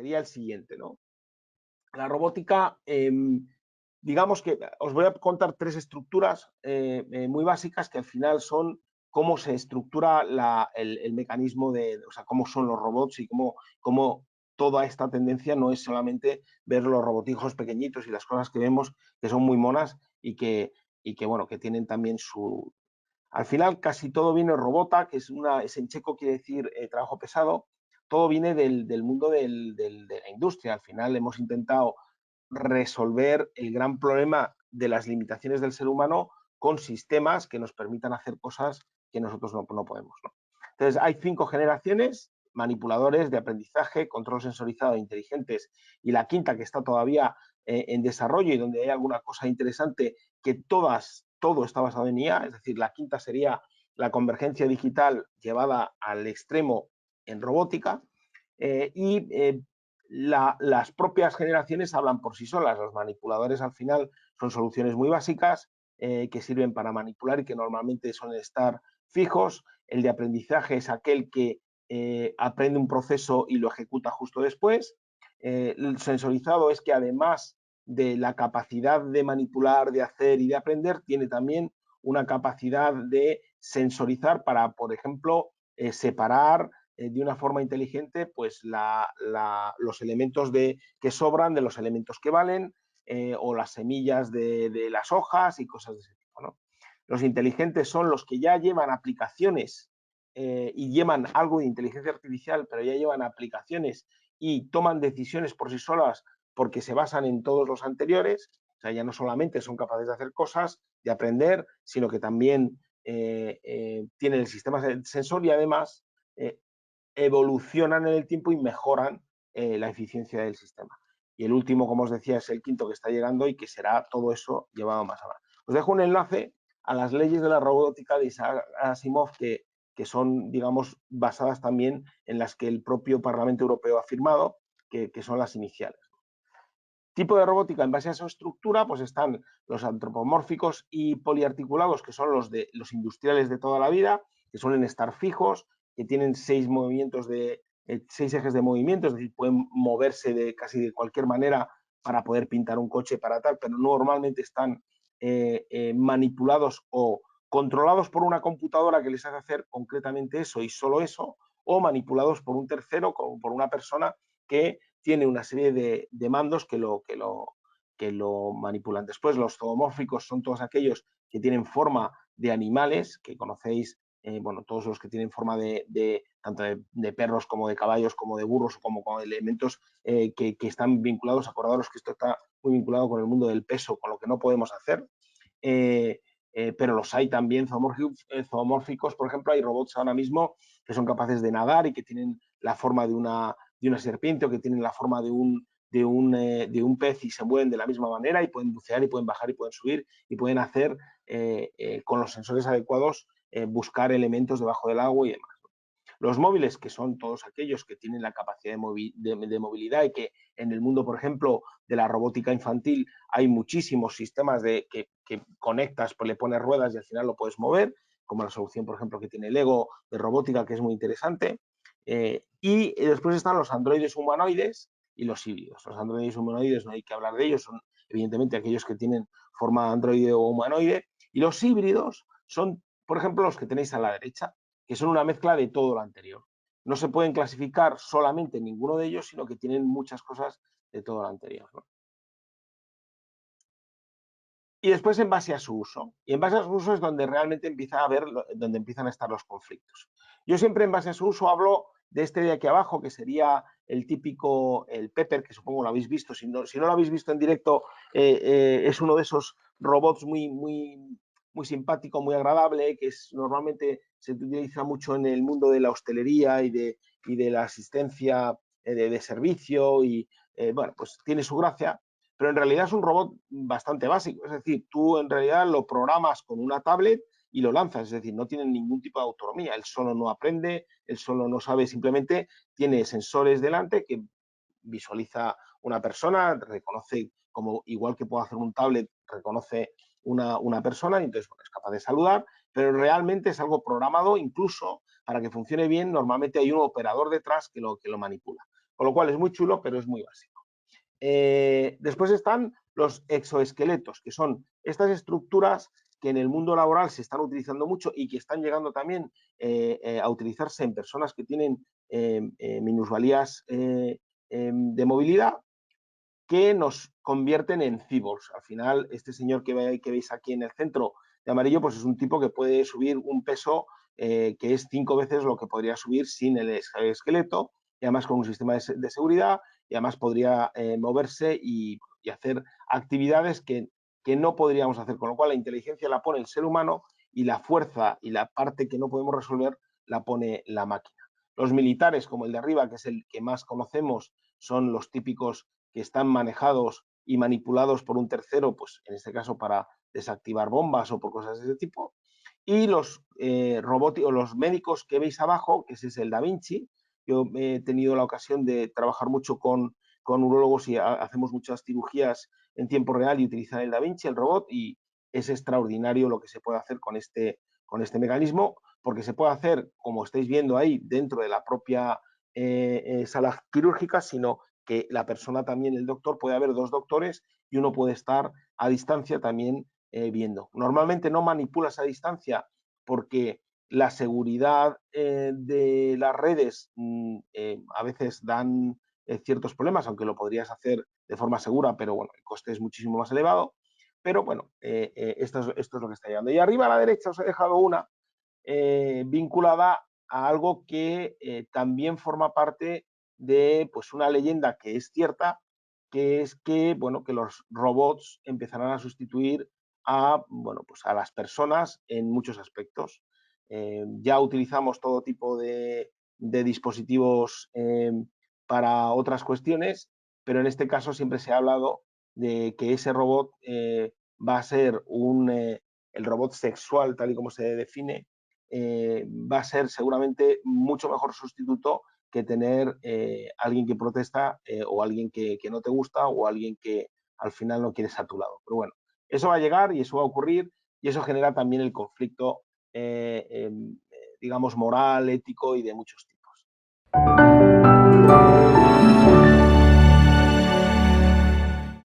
sería el siguiente, ¿no? La robótica, digamos que os voy a contar tres estructuras muy básicas que al final son cómo se estructura el mecanismo o sea, cómo son los robots y cómo toda esta tendencia no es solamente ver los robotijos pequeñitos y las cosas que vemos que son muy monas bueno, que tienen también su... Al final casi todo viene robota, que es en checo quiere decir trabajo pesado, todo viene del mundo de la industria. Al final hemos intentado resolver el gran problema de las limitaciones del ser humano con sistemas que nos permitan hacer cosas que nosotros no podemos, ¿no? Entonces, hay 5 generaciones, manipuladores de aprendizaje, control sensorizado e inteligentes, y la quinta que está todavía en desarrollo y donde hay alguna cosa interesante que todo está basado en IA, es decir, la quinta sería la convergencia digital llevada al extremo en robótica, las propias generaciones hablan por sí solas. Los manipuladores al final son soluciones muy básicas que sirven para manipular y que normalmente suelen estar fijos. El de aprendizaje es aquel que aprende un proceso y lo ejecuta justo después. El sensorizado es que además de la capacidad de manipular, de hacer y de aprender, tiene también una capacidad de sensorizar para, por ejemplo, separar de una forma inteligente pues los elementos que sobran de los elementos que valen o las semillas de las hojas y cosas de ese tipo, ¿no? Los inteligentes son los que ya llevan aplicaciones y llevan algo de inteligencia artificial, pero ya llevan aplicaciones y toman decisiones por sí solas porque se basan en todos los anteriores. O sea, ya no solamente son capaces de hacer cosas, de aprender, sino que también tienen el sistema sensor y además evolucionan en el tiempo y mejoran la eficiencia del sistema. Y el último, como os decía, es el quinto que está llegando y que será todo eso llevado más allá. Os dejo un enlace a las leyes de la robótica de Isaac Asimov que son, digamos, basadas también en las que el propio Parlamento Europeo ha firmado, que son las iniciales. Tipo de robótica en base a su estructura, pues están los antropomórficos y poliarticulados, que son los industriales de toda la vida, que suelen estar fijos, que tienen 6 ejes de movimiento, es decir, pueden moverse casi de cualquier manera para poder pintar un coche para tal, pero normalmente están manipulados o controlados por una computadora que les hace hacer concretamente eso y solo eso, o manipulados por un tercero, como por una persona que tiene una serie de mandos que lo manipulan. Después, los zoomórficos son todos aquellos que tienen forma de animales, que conocéis, bueno, todos los que tienen forma tanto de perros como de caballos, como de burros, como con elementos que están vinculados, acordaros que esto está muy vinculado con el mundo del peso, con lo que no podemos hacer. Pero los hay también zoomórficos, por ejemplo, hay robots ahora mismo que son capaces de nadar y que tienen la forma de una serpiente o que tienen la forma de un pez y se mueven de la misma manera y pueden bucear y pueden bajar y pueden subir y pueden hacer con los sensores adecuados buscar elementos debajo del agua y demás. Los móviles, que son todos aquellos que tienen la capacidad de movilidad y que en el mundo, por ejemplo, de la robótica infantil hay muchísimos sistemas que conectas, pues le pones ruedas y al final lo puedes mover, como la solución, por ejemplo, que tiene Lego de robótica, que es muy interesante. Y después están los androides humanoides y los híbridos. Los androides humanoides no hay que hablar de ellos, son evidentemente aquellos que tienen forma de androide o humanoide. Y los híbridos son, por ejemplo, los que tenéis a la derecha, que son una mezcla de todo lo anterior. No se pueden clasificar solamente en ninguno de ellos, sino que tienen muchas cosas de todo lo anterior, ¿no? Y después en base a su uso. Y en base a su uso es donde realmente donde empiezan a estar los conflictos. Yo siempre en base a su uso hablo de este de aquí abajo, que sería el típico, el Pepper, que supongo lo habéis visto. Si no lo habéis visto en directo, es uno de esos robots muy simpático, muy agradable, que normalmente se utiliza mucho en el mundo de la hostelería y de la asistencia de servicio y, bueno, pues tiene su gracia, pero en realidad es un robot bastante básico. Es decir, tú en realidad lo programas con una tablet y lo lanzas, es decir, no tiene ningún tipo de autonomía, él solo no aprende, él solo no sabe, simplemente tiene sensores delante que visualiza una persona, reconoce, como igual que puede hacer un tablet, reconoce una persona y entonces bueno, es capaz de saludar, pero realmente es algo programado, incluso para que funcione bien, normalmente hay un operador detrás que lo manipula. con lo cual es muy chulo, pero es muy básico. Después están los exoesqueletos, que son estas estructuras que en el mundo laboral se están utilizando mucho y que están llegando también a utilizarse en personas que tienen minusvalías de movilidad, que nos convierten en cyborgs. Al final, este señor que veis aquí en el centro de amarillo, pues es un tipo que puede subir un peso que es 5 veces lo que podría subir sin el esqueleto, y además con un sistema de seguridad, y además podría moverse y hacer actividades que no podríamos hacer, con lo cual la inteligencia la pone el ser humano y la fuerza y la parte que no podemos resolver la pone la máquina. Los militares, como el de arriba, que es el que más conocemos, son los típicos que están manejados y manipulados por un tercero, pues en este caso para desactivar bombas o por cosas de ese tipo. Y los robóticos, los médicos que veis abajo, que ese es el Da Vinci. Yo he tenido la ocasión de trabajar mucho con urólogos y hacemos muchas cirugías en tiempo real y utilizan el Da Vinci, el robot, y es extraordinario lo que se puede hacer con este mecanismo, porque se puede hacer, como estáis viendo ahí, dentro de la propia sala quirúrgica, sino que la persona también, el doctor, puede haber dos doctores y uno puede estar a distancia también viendo. Normalmente no manipulas a distancia porque la seguridad de las redes a veces dan ciertos problemas, aunque lo podrías hacer de forma segura, pero bueno, el coste es muchísimo más elevado. Pero bueno, esto es lo que está llegando. Y arriba a la derecha os he dejado una vinculada a algo que también forma parte de pues, una leyenda que es cierta, que es que, bueno, que los robots empezarán a sustituir a, bueno, pues a las personas en muchos aspectos. Ya utilizamos todo tipo de dispositivos para otras cuestiones, pero en este caso siempre se ha hablado de que ese robot va a ser el robot sexual, tal y como se define, va a ser seguramente mucho mejor sustituto que tener alguien que protesta o alguien que no te gusta o alguien que al final no quieres a tu lado. Pero bueno, eso va a llegar y eso va a ocurrir y eso genera también el conflicto, digamos, moral, ético y de muchos tipos.